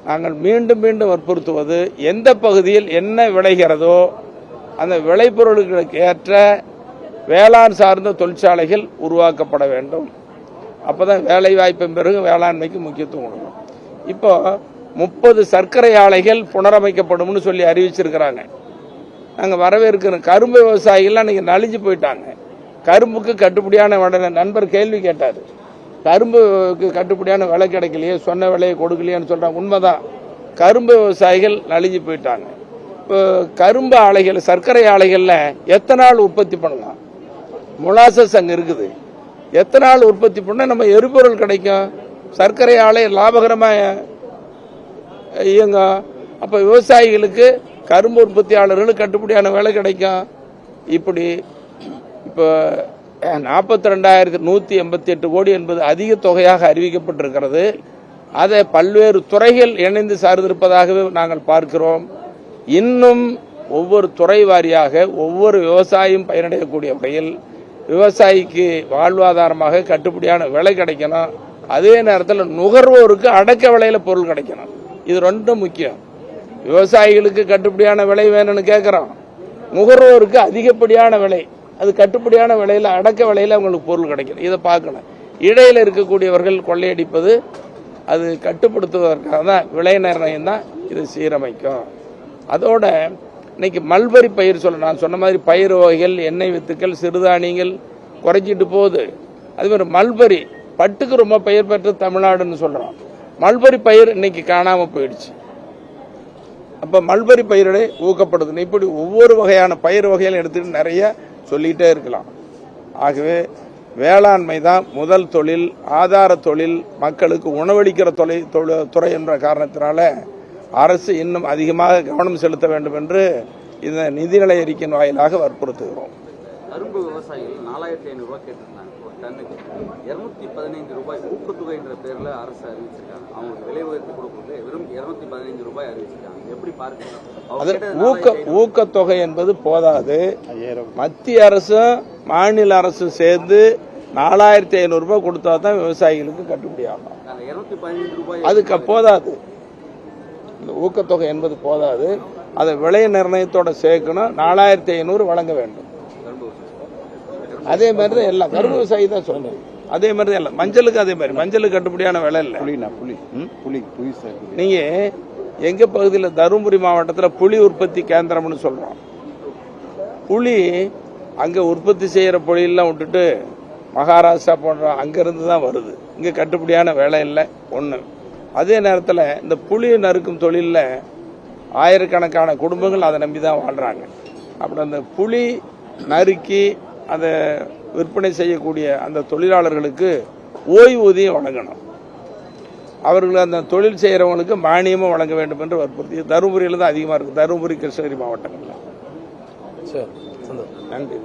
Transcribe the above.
நாங்கள் மீண்டும் மீண்டும் வற்புறுத்துவது, எந்த பகுதியில் என்ன விளைகிறதோ அந்த விளைபொருட்களுக்கு ஏற்ற வேளாண் சார்ந்த தொழிற்சாலைகள் உருவாக்கப்பட வேண்டும். அப்போதான் வேலை வாய்ப்பின் பிறகு வேளாண்மைக்கு முக்கியத்துவம் கொடுக்கணும். இப்போ 30 சர்க்கரை ஆலைகள் புனரமைக்கப்படும் சொல்லி அறிவிச்சிருக்கிறாங்க. நாங்கள் வரவேற்கிறோம். கரும்பு விவசாயிகள்லாம் இன்னைக்கு நலிஞ்சு போயிட்டாங்க. கரும்புக்கு கட்டுப்படியான விலை, நண்பர் கேள்வி கேட்டார், கரும்புக்கு கட்டுப்படியான விலை கிடைக்கலையே, சொன்ன விலையை கொடுக்கலையேன்னு சொல்றாங்க. உண்மைதான், கரும்பு விவசாயிகள் நலிஞ்சு போயிட்டாங்க. இப்போ கரும்பு ஆலைகள், சர்க்கரை ஆலைகளில் எத்தனால் உற்பத்தி பண்ணலாம்? மொலாசஸ் அங்கே இருக்குது. எத்தனால் உற்பத்தி பண்ணால் நம்ம எரிபொருள் கிடைக்கும். சர்க்கரை ஆலை லாபகரமாக இயங்கும். அப்போ விவசாயிகளுக்கு, கரும்பு உற்பத்தியாளர்களுக்கு கட்டுப்படியான விலை கிடைக்கும். இப்படி இப்போ 42,188 கோடி என்பது அதிக தொகையாக அறிவிக்கப்பட்டிருக்கிறது. அதை பல்வேறு துறைகள் இணைந்து சார்ந்திருப்பதாகவே நாங்கள் பார்க்கிறோம். இன்னும் ஒவ்வொரு துறை வாரியாக ஒவ்வொரு விவசாயியும் பயனடையக்கூடிய வகையில் விவசாயிக்கு வாழ்வாதாரமாக கட்டுப்படியான விலை கிடைக்கணும். அதே நேரத்தில் நுகர்வோருக்கு அடக்க விலையில பொருள் கிடைக்கணும். இது ரெண்டும் முக்கியம். விவசாயிகளுக்கு கட்டுப்படியான விலை வேணும்னு கேட்கிறோம், நுகர்வோருக்கு அதிகப்படியான விலை, அது கட்டுப்படியான விலையில, அடக்க விலையில அவங்களுக்கு பொருள் கிடைக்கணும். இதை பார்க்கணும். இடையில இருக்கக்கூடியவர்கள் கொள்ளையடிப்பது, அது கட்டுப்படுத்துவதற்காக தான் விலை நிர்ணயம் தான் இது சீரமைக்கும். அதோட இன்னைக்கு மல்பரி பயிர் நான் சொன்ன மாதிரி பயிர் வகைகள், எண்ணெய் வித்துக்கள், சிறுதானியங்கள் குறைஞ்சிட்டு போகுது. அது மாதிரி மல்பரி பட்டுக்கு ரொம்ப பெயர் பெற்ற தமிழ்நாடுன்னு சொல்றோம். மல்பரி பயிர் இன்னைக்கு காணாம போயிடுச்சு. அப்ப மல்பரி பயிரை ஊக்கப்படுது. இப்படி ஒவ்வொரு வகையான பயிர் வகைகள் எடுத்துட்டு நிறைய சொல்லிட்டே இருக்கலாம். ஆகவே வேளாண்மை தான் முதல் தொழில், ஆதார தொழில், மக்களுக்கு உணவளிக்கிற துறை என்ற காரணத்தினால அரசு இன்னும் அதிகமாக கவனம் செலுத்த வேண்டும் என்று இந்த நிதிநிலை அறிக்கையின் வாயிலாக வற்புறுத்துகிறோம். கரும்பு விவசாயிகள் 4,500 ரூபாய் கேட்டிருந்தாங்க ஒரு டன்னுக்கு. 215 ரூபாய் ஊக்கத்தொகை என்ற பேர்ல அரசு அறிவிச்சிருக்காங்க. அவங்களுக்கு விலை உயர்த்தி கொடுக்குறது வெறும் 215 ரூபாய் அறிவிச்சிருக்காங்க. எப்படி பார்க்க? ஊக்கத்தொகை என்பது போதாது. மத்திய அரசும் மாநில அரசும் சேர்ந்து 4,500 ரூபாய் கொடுத்தா தான் விவசாயிகளுக்கு கட்டுப்படி ஆகும். 215 ரூபாய் அதுக்கு போதாது. இந்த ஊக்கத்தொகை என்பது போதாது. அதை விலை நிர்ணயத்தோட சேர்க்கணும். 4,500 வழங்க வேண்டும். அதே மாதிரி தான் எல்லாம் கரும்பு விவசாயி தான் சொன்னேன். அதே மாதிரி தான் எல்லாம். மஞ்சளுக்கு அதே மாதிரி, மஞ்சளுக்கு கட்டுப்படியான விலை இல்லை. நீங்க எங்க பகுதியில், தருமபுரி மாவட்டத்தில் புளி உற்பத்தி கேந்திரம்னு சொல்றோம். புளி அங்க உற்பத்தி செய்யற புளியெல்லாம் விட்டுட்டு மகாராஷ்டிரா போன்ற அங்கிருந்து தான் வருது. இங்க கட்டுப்படியான விலை இல்லை ஒண்ணு. அதே நேரத்தில் இந்த புளி நறுக்கும் தொழிலில் ஆயிரக்கணக்கான குடும்பங்கள் அதை நம்பி தான் வாழ்றாங்க. அப்படி அந்த புளி நறுக்கி அதை விற்பனை செய்யக்கூடிய அந்த தொழிலாளர்களுக்கு ஓய்வூதியம் வழங்கணும். அவர்கள் அந்த தொழில் செய்கிறவங்களுக்கு மானியமும் வழங்க வேண்டும் என்று வற்புறுத்தி, தருமபுரியில் தான் அதிகமாக இருக்குது, தருமபுரி, கிருஷ்ணகிரி மாவட்டங்களில். நன்றி.